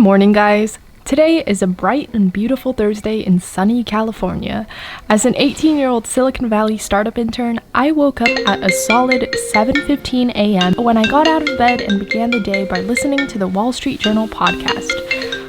morning, guys. Today is a bright and beautiful Thursday in sunny California. As an 18-year-old Silicon Valley startup intern, I woke up at a solid 7:15 a.m. when I got out of bed and began the day by listening to the Wall Street Journal podcast.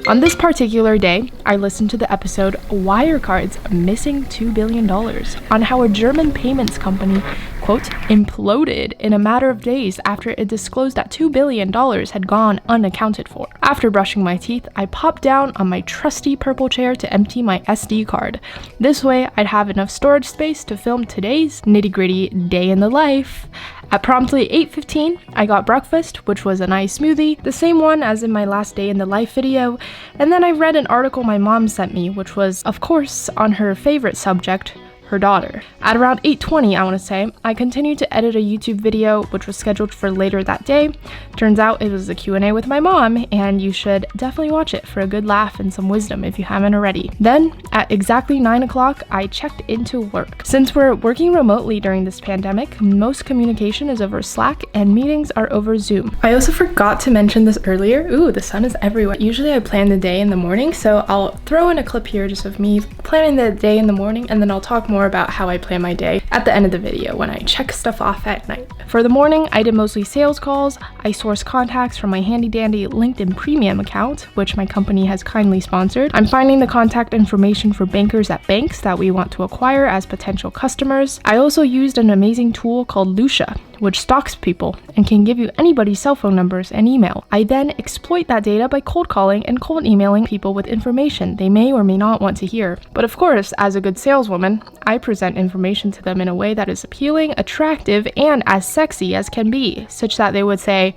On this particular day, I listened to the episode Wirecard's Missing $2 Billion on how a German payments company, quote, imploded in a matter of days after it disclosed that $2 billion had gone unaccounted for. After brushing my teeth, I popped down on my trusty purple chair to empty my SD card. This way, I'd have enough storage space to film today's nitty-gritty day in the life. At promptly 8:15, I got breakfast, which was a nice smoothie, the same one as in my last day in the life video, and then I read an article my mom sent me, which was, of course, on her favorite subject, her daughter. At around 8:20, I want to say, I continued to edit a YouTube video, which was scheduled for later that day. Turns out it was a Q&A with my mom, and you should definitely watch it for a good laugh and some wisdom if you haven't already. Then, at exactly 9 o'clock, I checked into work. Since we're working remotely during this pandemic, most communication is over Slack and meetings are over Zoom. I also forgot to mention this earlier. Ooh, the sun is everywhere. Usually I plan the day in the morning, so I'll throw in a clip here just of me planning the day in the morning, and then I'll talk more about how I plan my day at the end of the video when I check stuff off at night. For the morning, I did mostly sales calls. I sourced contacts from my handy dandy LinkedIn Premium account, which my company has kindly sponsored. I'm finding the contact information for bankers at banks that we want to acquire as potential customers. I also used an amazing tool called Lucia, which stalks people and can give you anybody's cell phone numbers and email. I then exploit that data by cold calling and cold emailing people with information they may or may not want to hear. But of course, as a good saleswoman, I present information to them in a way that is appealing, attractive, and as sexy as can be, such that they would say,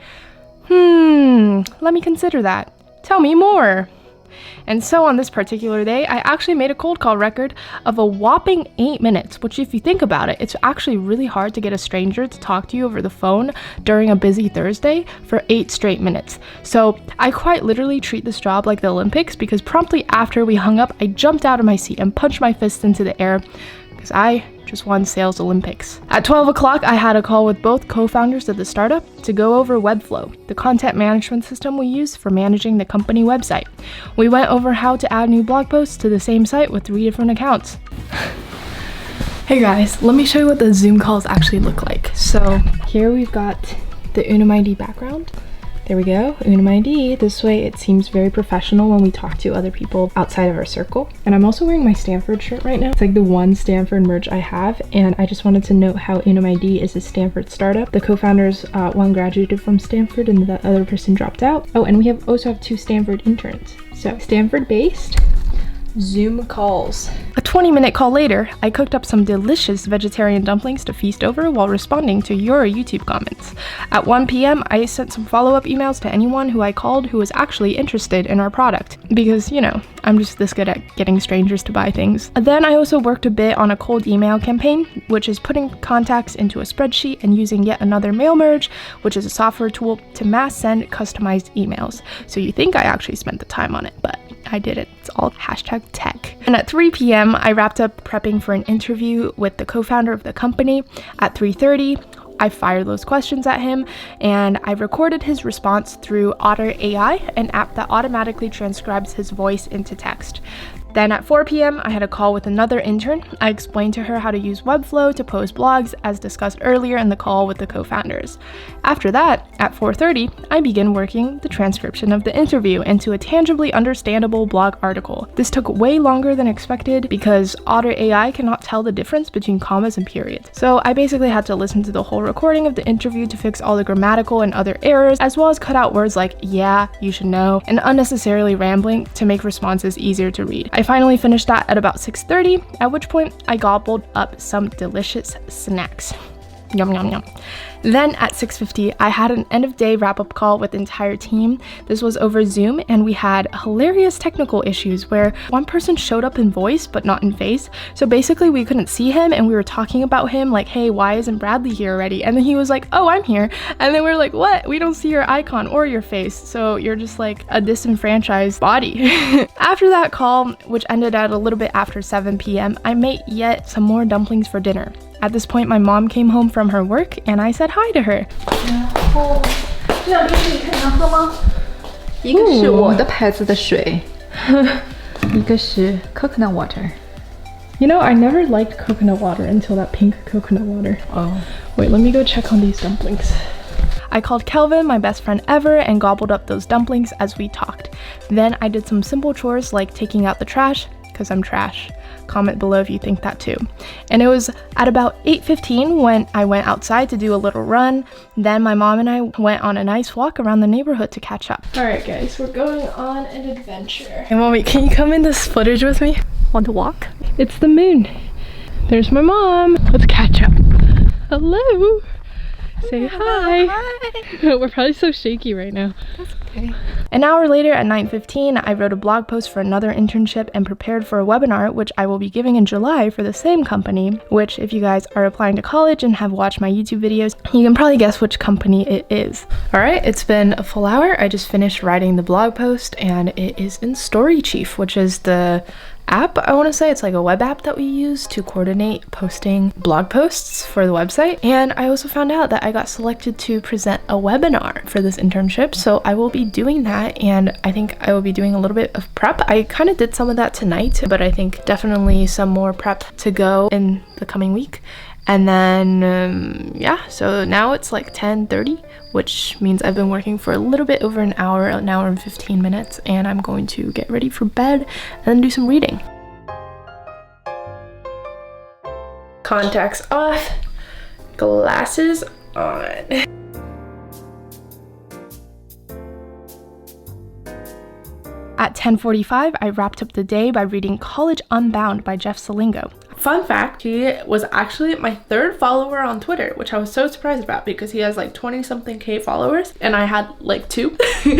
let me consider that. Tell me more. And so on this particular day, I actually made a cold call record of a whopping 8 minutes, which if you think about it, it's actually really hard to get a stranger to talk to you over the phone during a busy Thursday for 8 straight minutes. So I quite literally treat this job like the Olympics, because promptly after we hung up, I jumped out of my seat and punched my fist into the air because I just won Sales Olympics. At 12 o'clock, I had a call with both co-founders of the startup to go over Webflow, the content management system we use for managing the company website. We went over how to add new blog posts to the same site with 3 different accounts. Hey guys, let me show you what the Zoom calls actually look like. So here we've got the Unum ID background. There we go, Unum ID. This way it seems very professional when we talk to other people outside of our circle. And I'm also wearing my Stanford shirt right now. It's like the one Stanford merch I have, and I just wanted to note how Unum ID is a Stanford startup. The co-founders, one graduated from Stanford and the other person dropped out. Oh, and we also have 2 Stanford interns. So Stanford-based Zoom calls. A 20-minute call later, I cooked up some delicious vegetarian dumplings to feast over while responding to your YouTube comments. At 1 p.m., I sent some follow-up emails to anyone who I called who was actually interested in our product, because, you know, I'm just this good at getting strangers to buy things. Then I also worked a bit on a cold email campaign, which is putting contacts into a spreadsheet and using yet another mail merge, which is a software tool to mass send customized emails. So you think I actually spent the time on it, but I did it. It's all #tech. And at 3 p.m., I wrapped up prepping for an interview with the co-founder of the company. At 3:30, I fired those questions at him, and I recorded his response through Otter AI, an app that automatically transcribes his voice into text. Then at 4 p.m., I had a call with another intern. I explained to her how to use Webflow to post blogs, as discussed earlier in the call with the co-founders. After that, at 4:30, I began working the transcription of the interview into a tangibly understandable blog article. This took way longer than expected because Otter AI cannot tell the difference between commas and periods. So I basically had to listen to the whole recording of the interview to fix all the grammatical and other errors, as well as cut out words like yeah, you should know, and unnecessarily rambling to make responses easier to read. I finally finished that at about 6:30, at which point I gobbled up some delicious snacks. Yum, yum, yum. Then at 6:50, I had an end of day wrap-up call with the entire team. This was over Zoom, and we had hilarious technical issues where one person showed up in voice but not in face. So basically we couldn't see him, and we were talking about him like, hey, why isn't Bradley here already? And then he was like, oh, I'm here. And then we were like, what? We don't see your icon or your face. So you're just like a disenfranchised body. After that call, which ended at a little bit after 7 p.m., I made yet some more dumplings for dinner. At this point, my mom came home from her work, and I said hi to her. 一个是我的牌子的水，一个是 coconut water. You know, I never liked coconut water until that pink coconut water. Oh. Wait, let me go check on these dumplings. I called Kelvin, my best friend ever, and gobbled up those dumplings as we talked. Then I did some simple chores like taking out the trash, because I'm trash. Comment below if you think that too. And it was at about 8:15 when I went outside to do a little run. Then my mom and I went on a nice walk around the neighborhood to catch up. Alright guys, we're going on an adventure. Hey mommy, can you come in this footage with me? Want to walk? It's the moon. There's my mom. Let's catch up. Hello. Say hi. Hi. We're probably so shaky right now. That's okay. An hour later at 9:15, I wrote a blog post for another internship and prepared for a webinar, which I will be giving in July for the same company, which if you guys are applying to college and have watched my YouTube videos, you can probably guess which company it is. All right, it's been a full hour. I just finished writing the blog post and it is in StoryChief, which is the app, I want to say. It's like a web app that we use to coordinate posting blog posts for the website. And I also found out that I got selected to present a webinar for this internship, so I will be doing that, and I think I will be doing a little bit of prep. I kind of did some of that tonight, but I think definitely some more prep to go in the coming week. And then yeah, so now it's like 10:30, which means I've been working for a little bit over an hour and 15 minutes, and I'm going to get ready for bed and then do some reading. Contacts off, glasses on. At 10:45, I wrapped up the day by reading College Unbound by Jeff Salingo. Fun fact, he was actually my 3rd follower on Twitter, which I was so surprised about because he has like 20-something K followers and I had like 2.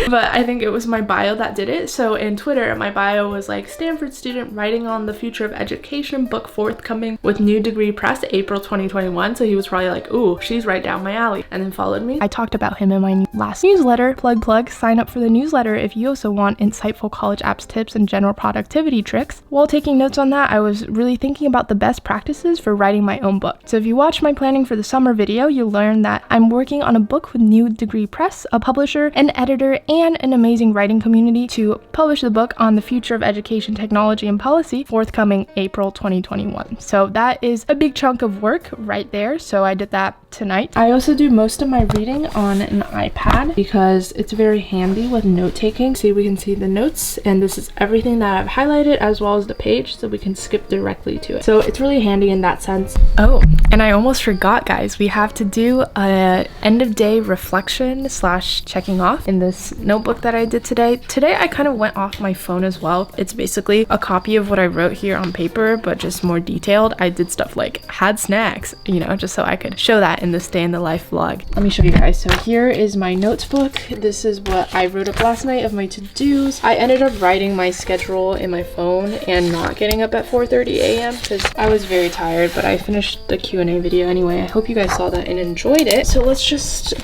But I think it was my bio that did it. So in Twitter, my bio was like, Stanford student writing on the future of education, book forthcoming with new degree press April 2021. So he was probably like, ooh, she's right down my alley, and then followed me. I talked about him in my last newsletter. Plug, sign up for the newsletter if you also want insightful college apps tips and general productivity tricks. While taking notes on that, I was really thinking about the best practices for writing my own book. So if you watch my planning for the summer video, you'll learn that I'm working on a book with New Degree Press, a publisher, an editor, and an amazing writing community to publish the book on the future of education, technology, and policy, forthcoming April 2021. So that is a big chunk of work right there. So I did that tonight. I also do most of my reading on an iPad because it's very handy with note-taking. See, we can see the notes, and this is everything that I've highlighted as well as the page, so we can skip directly to it. So it's really handy in that sense. Oh, and I almost forgot, guys. We have to do a end of day reflection / checking off in this notebook that I did today. Today I kind of went off my phone as well. It's basically a copy of what I wrote here on paper, but just more detailed. I did stuff like had snacks, you know, just so I could show that in this day in the life vlog. Let me show you guys. So here is my notes book. This is what I wrote up last night of my to-dos. I ended up writing my schedule in my phone and not getting up at 4:30 a.m. because I was very tired, but I finished the Q&A video anyway. I hope you guys saw that and enjoyed it. So let's just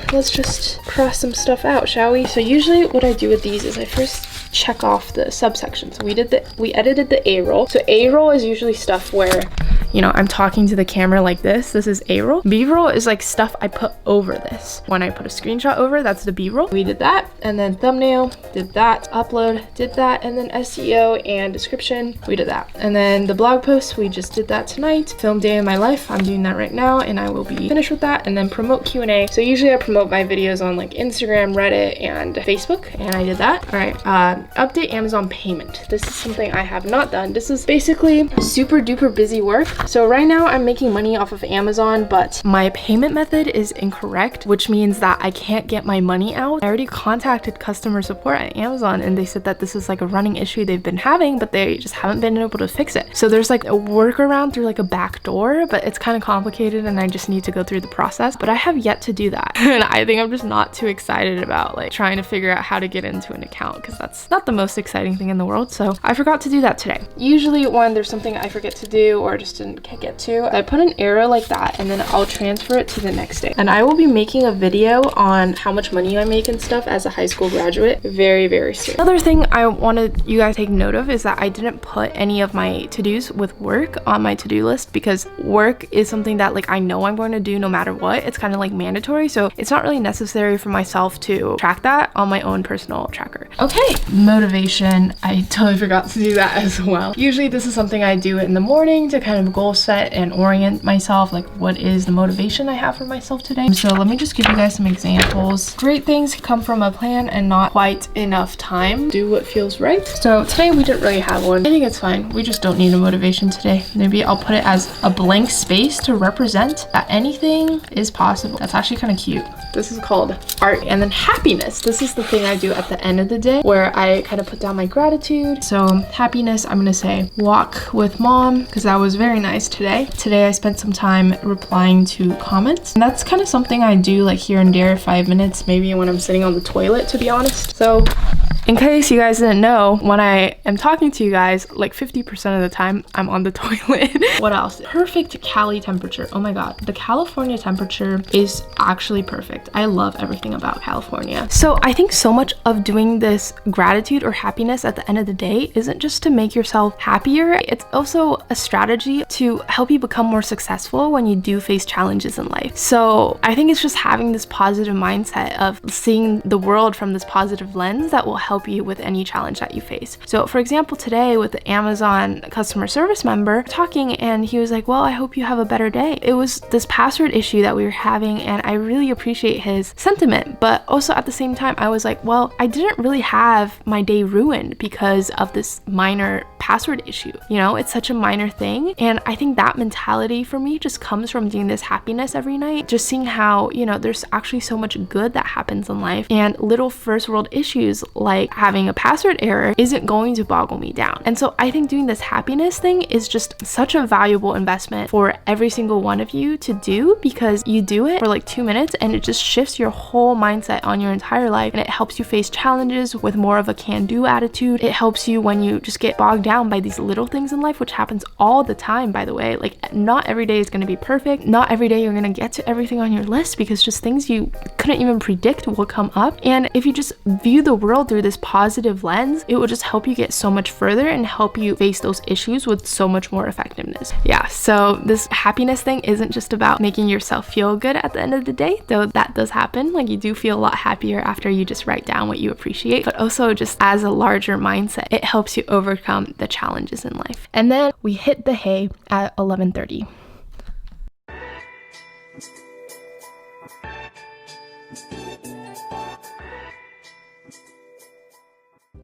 cross some stuff out, shall we? So usually what I do with these is I first check off the subsections. We edited the A roll. So A roll is usually stuff where, you know, I'm talking to the camera like this. This is A roll. B roll is like stuff I put over this. When I put a screenshot over, that's the B roll. We did that, and then thumbnail, did that, upload, did that, and then SEO and description, we did that. And then the blog post, we just did that tonight. Film day in my life, I'm doing that right now, and I will be finished with that. And then promote Q&A. So usually I promote my videos on like Instagram, Reddit, and Facebook, and I did that. All right, update Amazon payment. This is something I have not done. This is basically super duper busy work. So right now I'm making money off of Amazon, but my payment method is incorrect, which means that I can't get my money out. I already contacted customer support at Amazon, and they said that this is like a running issue they've been having, but they just haven't been able to fix it. So there's like a workaround through like a back door, but it's kind of complicated and I just need to go through the process, but I have yet to do that. And I think I'm just not too excited about like trying to figure out how to get into an account, because that's not the most exciting thing in the world. So I forgot to do that today. Usually when there's something I forget to do or just didn't get to, I put an arrow like that, and then I'll transfer it to the next day. And I will be making a video on how much money I make and stuff as a high school graduate very, very soon. Another thing I wanted you guys to take note of is that I didn't put any of my to-dos with work on my to-do list because work is something that like I know I'm going to do no matter what. It's kind of like mandatory, so it's not really necessary for myself to track that on my own personal tracker. Okay, motivation. I totally forgot to do that as well. Usually this is something I do in the morning to kind of goal set and orient myself, like what is the motivation I have for myself today. So let me just give you guys some examples. Great things come from a plan and not quite enough time. Do what feels right. So today we didn't really have one. I think it's fine. We just don't need a motivation today. Maybe I'll put it as a blank space to represent that anything is possible. That's actually kind of cute. This is called art. And then happiness. This is the thing I do at the end of the day where I kind of put down my gratitude. So happiness, I'm gonna say walk with mom because that was very nice today. Today I spent some time replying to comments. And that's kind of something I do like here and there, 5 minutes, maybe when I'm sitting on the toilet, to be honest. So in case you guys didn't know, when I am talking to you guys, like 50% of the time, I'm on the toilet. What else? Perfect Cali temperature. Oh my God. The California temperature is actually perfect. I love everything about California. So I think so much of doing this gratitude or happiness at the end of the day isn't just to make yourself happier. It's also a strategy to help you become more successful when you do face challenges in life. So I think it's just having this positive mindset of seeing the world from this positive lens that will help you with any challenge that you face. So for example, today with the Amazon customer service member talking, and he was like, well, I hope you have a better day. It was this password issue that we were having, and I really appreciate his sentiment. But also at the same time, I was like, well, I didn't really have my day ruined because of this minor password issue. You know, it's such a minor thing. And I think that mentality for me just comes from doing this happiness every night, just seeing how, you know, there's actually so much good that happens in life, and little first world issues like having a password error isn't going to boggle me down. And so I think doing this happiness thing is just such a valuable investment for every single one of you to do, because you do it for like 2 minutes and it just shifts your whole mindset on your entire life, and it helps you face challenges with more of a can-do attitude. It helps you when you just get bogged down by these little things in life, which happens all the time, by the way. Like, not every day is going to be perfect. Not every day you're going to get to everything on your list, because just things you couldn't even predict will come up. And if you just view the world through this positive lens, it will just help you get so much further and help you face those issues with so much more effectiveness. Yeah, so this happiness thing isn't just about making yourself feel good at the end of the day, though that does happen. Like, you do feel a lot happier after you just write down what you appreciate, but also just as a larger mindset, it helps you overcome the challenges in life. And then we hit the hay at 11:30.